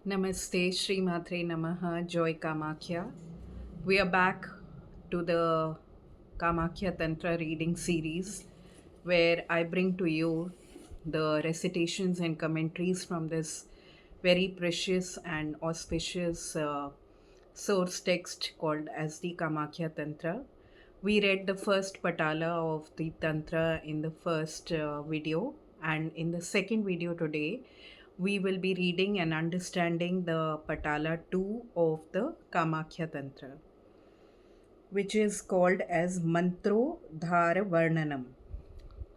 Namaste, Sri Matre Namaha, Joy Kamakhya. We are back to the Kamakhya Tantra reading series where I bring to you the recitations and commentaries from this very precious and auspicious source text called as the Kamakhya Tantra. We read the first patala of the Tantra in the first video, and in the second video today, we will be reading and understanding the Patala 2 of the Kamakhya Tantra, which is called as Mantro Dhara Varnanam.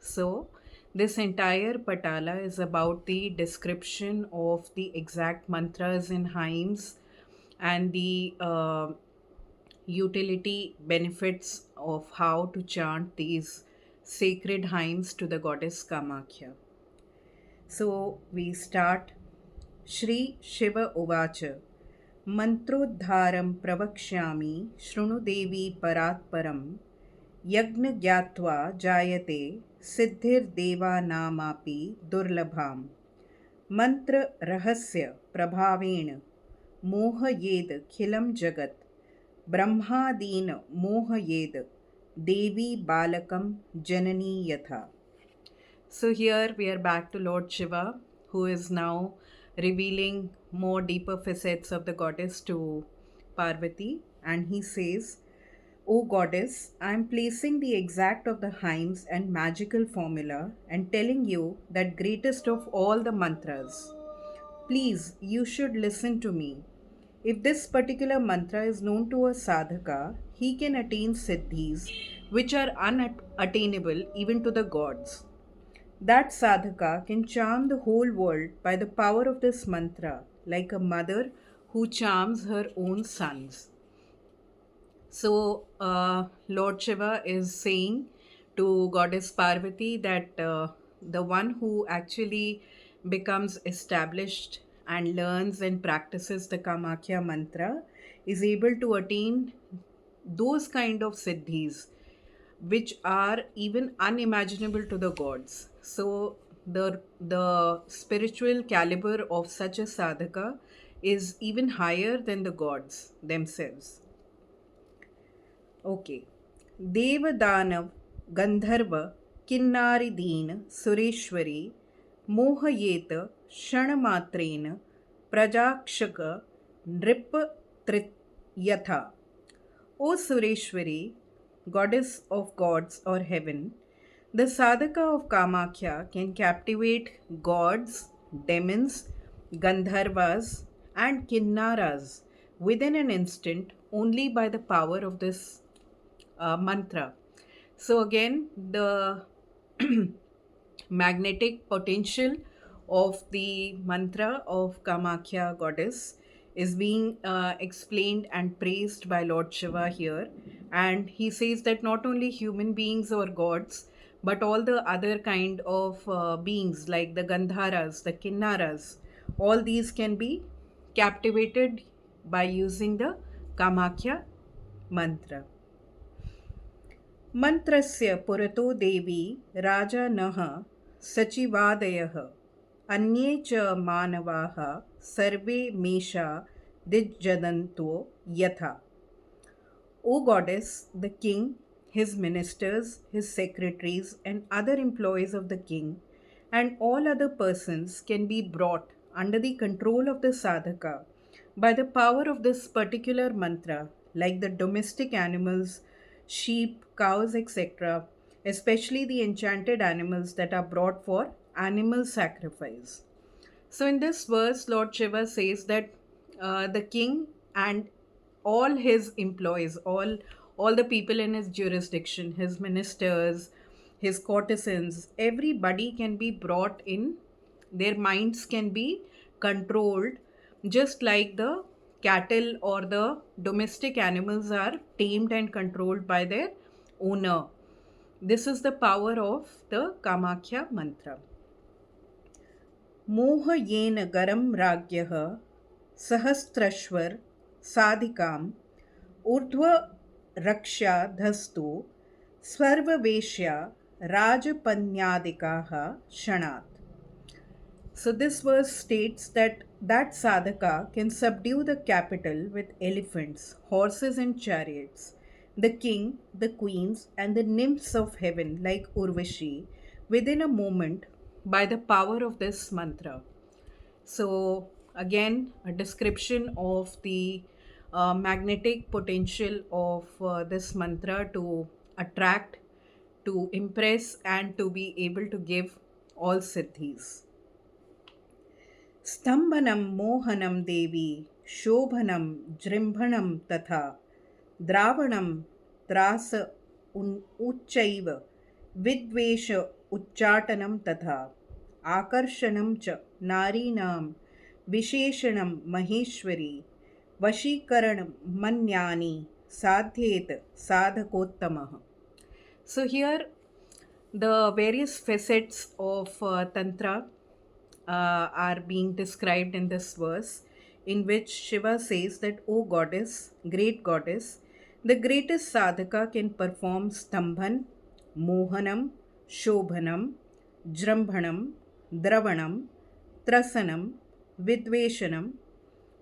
So, this entire Patala is about the description of the exact mantras and hymns and the utility benefits of how to chant these sacred hymns to the goddess Kamakhya. So we start Shri Shiva Uvacha Mantrodharam Pravakshami Shrunudevi Paratparam Yagna Gyatva Jayate Siddhir Deva Namapi Durlabham Mantra Rahasya Prabhaven Mohayed Khilam Jagat Brahmadeen Mohayed Devi Balakam Janani Yatha. So here we are back to Lord Shiva, who is now revealing more deeper facets of the goddess to Parvati, and he says, O goddess, I am placing the exact of the hymns and magical formula and telling you that greatest of all the mantras. Please, you should listen to me. If this particular mantra is known to a sadhaka, he can attain siddhis which are unattainable even to the gods. That sadhaka can charm the whole world by the power of this mantra, like a mother who charms her own sons. So, Lord Shiva is saying to Goddess Parvati that the one who actually becomes established and learns and practices the Kamakhya mantra is able to attain those kind of siddhis which are even unimaginable to the gods. So the spiritual caliber of such a sadhaka is even higher than the gods themselves. Okay. Devadanav Gandharva Kinnari Deen Sureshwari Mohayeta Shanamatrena Prajakshaka Nrip Trit Yatha. O Sureshwari, goddess of gods or heaven, the sadhaka of Kamakhya can captivate gods, demons, Gandharvas, and Kinnaras within an instant only by the power of this mantra. So, again, the magnetic potential of the mantra of Kamakhya goddess is being explained and praised by Lord Shiva here. And he says that not only human beings or gods, but all the other kind of beings like the Gandharas, the Kinnaras, all these can be captivated by using the Kamakhya mantra. मन्त्रस्य पुरतो देवी राजानः सचिवादयः अन्ये च मानवाः सर्वे मेषा दिज्जदन्तो यथा. O goddess, the king, his ministers, his secretaries, and other employees of the king, and all other persons can be brought under the control of the sadhaka by the power of this particular mantra, like the domestic animals, sheep, cows, etc., especially the enchanted animals that are brought for animal sacrifice. So, in this verse, Lord Shiva says that the king and all his employees, all the people in his jurisdiction, his ministers, his courtesans, everybody can be brought in. Their minds can be controlled, just like the cattle or the domestic animals are tamed and controlled by their owner. This is the power of the Kamakhya mantra. मोहयेन गरं राज्ञः सहस्रश्वर साधिकाम् ऊर्ध्वरक्षाधस्तु स्वर्ववेश्या राजपन्यादिकाः क्षणात्. So this verse states that sadhaka can subdue the capital with elephants, horses, and chariots, the king, the queens, and the nymphs of heaven like Urvashi within a moment by the power of this mantra. So, again, a description of the magnetic potential of this mantra to attract, to impress, and to be able to give all siddhis. स्तम्भनं मोहनं देवी शोभनं जृम्भणं तथा द्रावणं त्रास उच्चैव विद्वेष उच्चाटनं तथा आकर्षणं च नारीणां विशेषणं Maheshwari वशीकरणं मन्यानि साध्येत साधकोत्तमः. So here the various facets of Tantra are being described in this verse, in which Shiva says that, O goddess, great goddess, the greatest sadhaka can perform stambhan, mohanam, shobhanam, jrambhanam, dravanam, trasanam, vidveshanam,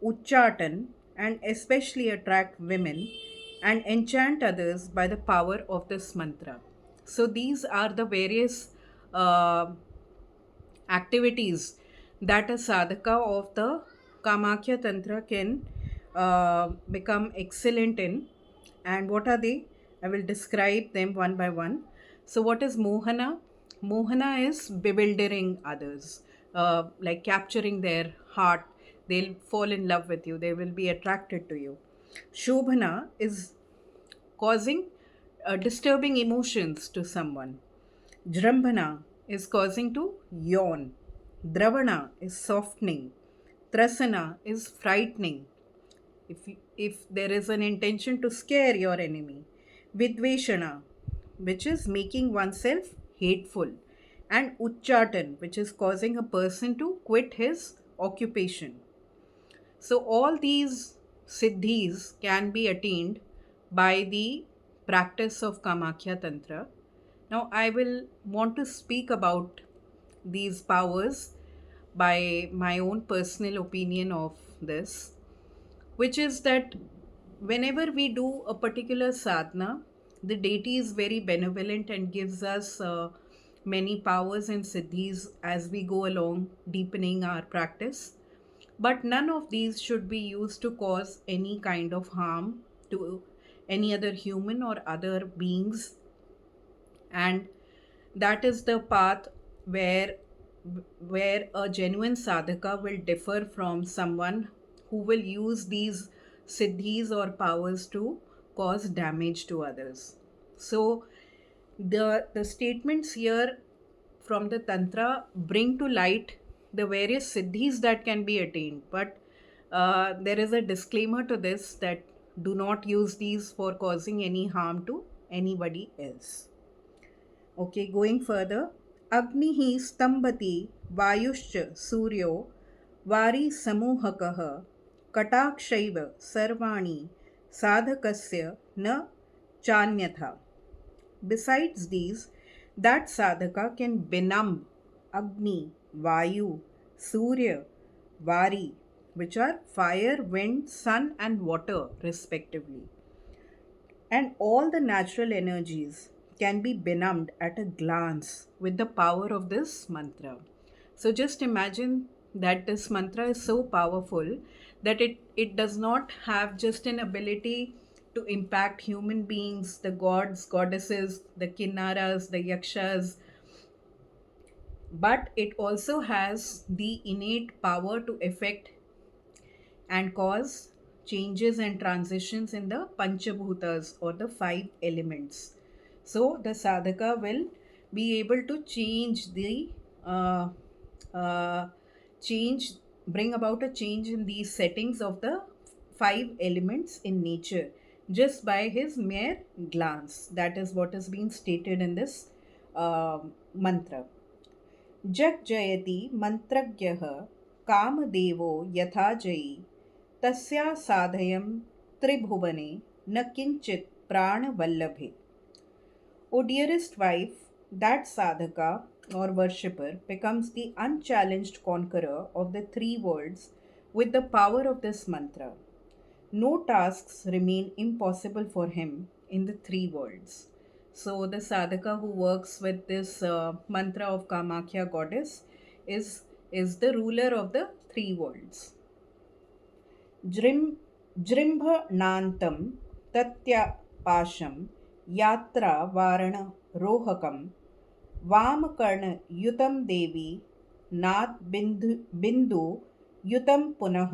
uchchatan, and especially attract women and enchant others by the power of this mantra. So these are the various uh, activities that a sadhaka of the Kamakya Tantra can become excellent in. And what are they? I will describe them one by one. So, what is Mohana? Mohana is bewildering others, like capturing their heart. They'll fall in love with you, they will be attracted to you. Shobhana is causing disturbing emotions to someone. Jrambhana is causing to yawn. Dravana is softening. Trasana is frightening. If there is an intention to scare your enemy. Vidveshana, which is making oneself hateful. And Uchchatan, which is causing a person to quit his occupation. So, all these siddhis can be attained by the practice of Kamakya Tantra. Now, I will want to speak about these powers by my own personal opinion of this, which is that whenever we do a particular sadhana, the deity is very benevolent and gives us many powers and siddhis as we go along, deepening our practice. But none of these should be used to cause any kind of harm to any other human or other beings. And that is the path where where a genuine sadhaka will differ from someone who will use these siddhis or powers to cause damage to others. So the statements here from the tantra bring to light the various siddhis that can be attained, but there is a disclaimer to this that do not use these for causing any harm to anybody else. Okay, going further. Agnihi stambati vayushcha suryo vari samuhakah katakshaiva sarvani sadhakasya na chanyatha. Besides these, that sadhaka can benumb Agni, Vayu, Surya, Vari, which are fire, wind, sun, and water, respectively. And all the natural energies can be benumbed at a glance with the power of this mantra. So just imagine that this mantra is so powerful that it does not have just an ability to impact human beings, the gods, goddesses, the kinnaras, the yakshas, but it also has the innate power to affect and cause changes and transitions in the Panchabhutas or the five elements. So the sadhaka will be able to change the uh, uh, change, bring about a change in these settings of the five elements in nature just by his mere glance. That is what is being stated in this mantra. जग्जयति मन्त्रज्ञः कामदेवो यथा जयी तस्या साधयं त्रिभुवने न किंचित प्राणवल्लभे. O dearest wife, that sadhaka or worshipper becomes the unchallenged conqueror of the three worlds with the power of this mantra. No tasks remain impossible for him in the three worlds. So, the sadhaka who works with this mantra of Kamakhya goddess is, is the ruler of the three worlds. जृं जृम्भणान्तं तत्यापाशं यात्रावारणरोहकं वामकर्णयुतं देवी नादबिन्दुयुतं पुनः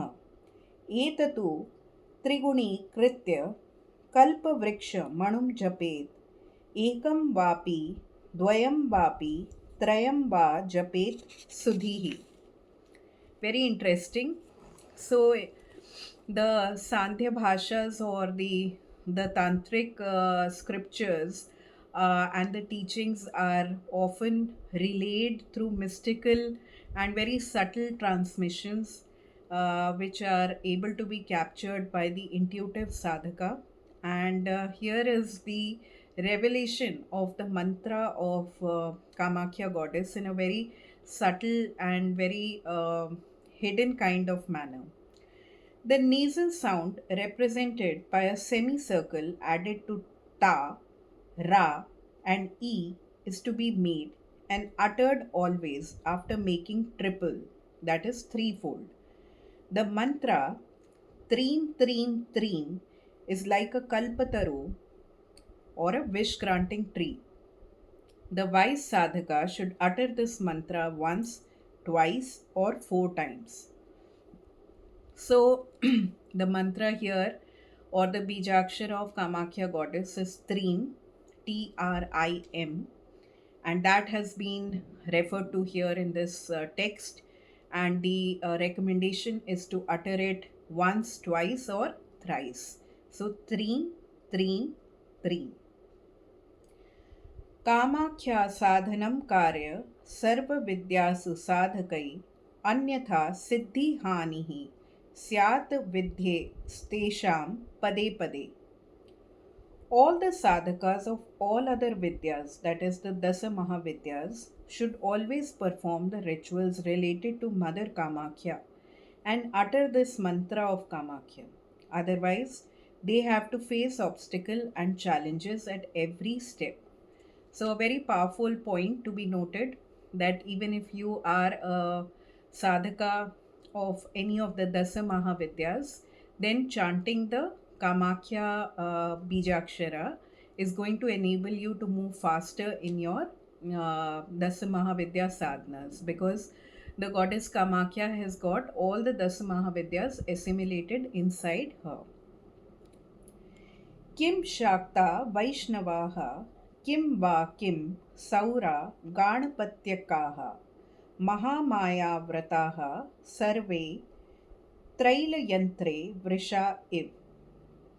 एततु त्रिगुणीकृत्य कल्पवृक्षमणुं जपेत् एकं वापि द्वयं वापि त्रयं वा जपेत् सुधीः. Very interesting. So, the Sandhya Bhashas or the Tantric scriptures and the teachings are often relayed through mystical and very subtle transmissions, which are able to be captured by the intuitive sadhaka. And here is the revelation of the mantra of Kamakhya goddess in a very subtle and very hidden kind of manner. The nasal sound, represented by a semicircle added to ta, ra, and e, is to be made and uttered always after making triple, that is threefold. The mantra Treem Treem Treem is like a kalpataru or a wish granting tree. The wise sadhaka should utter this mantra once, twice, or four times. So, the mantra here or the Bijakshara of Kamakhya goddess is Trim, Trim, and that has been referred to here in this text. And the recommendation is to utter it once, twice, or thrice. So, Trim, Trim, Trim. Kamakhya साधनं कार्य सर्वविद्यासु साधकै अन्यथा सिद्धिहानिः स्यात् विद्येस्तेषां पदे पदे. All the sadhakas of all other vidyas, that is the Dasa Mahavidyas, should always perform the rituals related to Mother Kamakhya and utter this mantra of Kamakhya. Otherwise, they have to face obstacle and challenges at every step. So, a very powerful point to be noted that even if you are a sadhaka of any of the Dasa Mahavidyas, then chanting the Kamakhya Bijakshara is going to enable you to move faster in your Dasa Mahavidya sadhanas, because the goddess Kamakhya has got all the Dasa Mahavidyas assimilated inside her. Kim Shakta Vaishnavaha Kim va Kim Saura Ganpatyakaha Mahamaya Vrataha Sarve Trailayantre Vrisha Iv.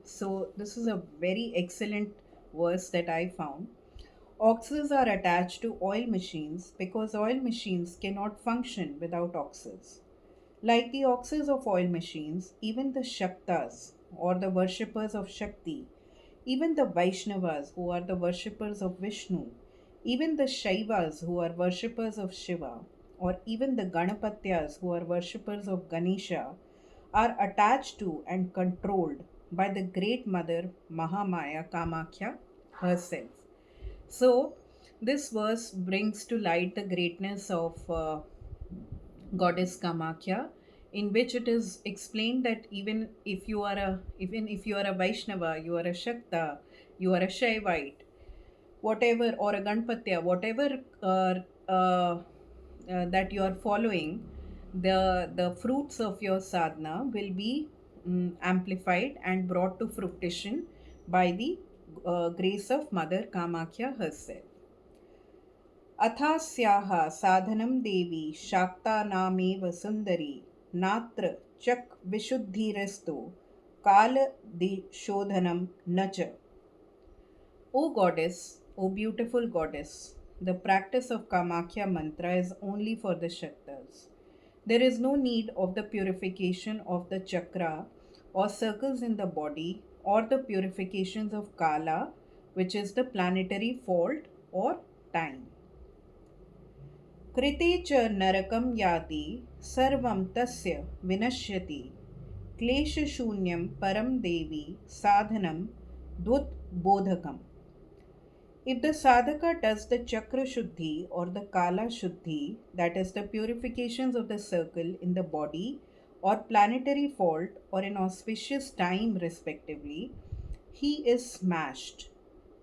So, this is a very excellent verse that I found. Oxes are attached to oil machines because oil machines cannot function without oxes. Like the oxes of oil machines, even the Shaktas or the worshippers of Shakti, even the Vaishnavas who are the worshippers of Vishnu, even the Shaivas who are worshippers of Shiva, or even the Ganapatyas who are worshippers of Ganesha, are attached to and controlled by the great mother Mahamaya Kamakhya herself. So, this verse brings to light the greatness of goddess Kamakhya, in which it is explained that even if you are a Vaishnava, you are a Shakta, you are a Shaivite, whatever, or a Ganpatya, whatever that you are following, the fruits of your sadhana will be amplified and brought to fruition by the grace of Mother Kamakhya herself. अथास्याः साधनं देवी शाक्तानामेव सुन्दरी नात्र चक् विशुद्धिरस्तु कालदिशोधनं न च. O goddess, O beautiful goddess, the practice of Kamakhya mantra is only for the Shaktas. There is no need of the purification of the chakra or circles in the body or the purifications of Kala, which is the planetary fault or time. कृते च नरकं याति सर्वं तस्य विनश्यति क्लेशशून्यं परं देवी साधनं द्वुतबोधकम्. If the sadhaka does the chakra shuddhi or the kala shuddhi, that is the purifications of the circle in the body or planetary fault or an auspicious time respectively, he is smashed.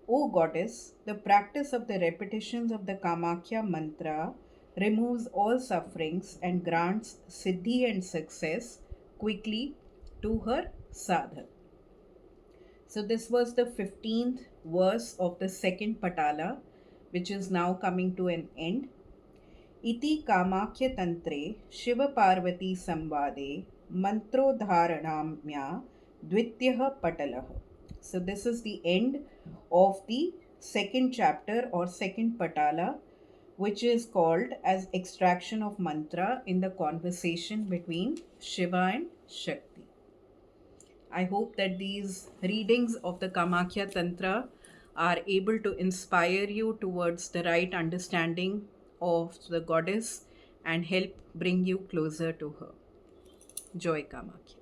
O goddess, the practice of the repetitions of the Kamakhya mantra removes all sufferings and grants siddhi and success quickly to her sadhak. So, this was the 15th verse of the second Patala, which is now coming to an end. Iti Kamakhya Tantre Shiva Parvati Samvade Mantrodharanamya Dvityaha Patalaha. So, this is the end of the second chapter or second Patala, which is called as extraction of mantra in the conversation between Shiva and Shakti. I hope that these readings of the Kamakhya Tantra are able to inspire you towards the right understanding of the goddess and help bring you closer to her. Joy Kamakhya.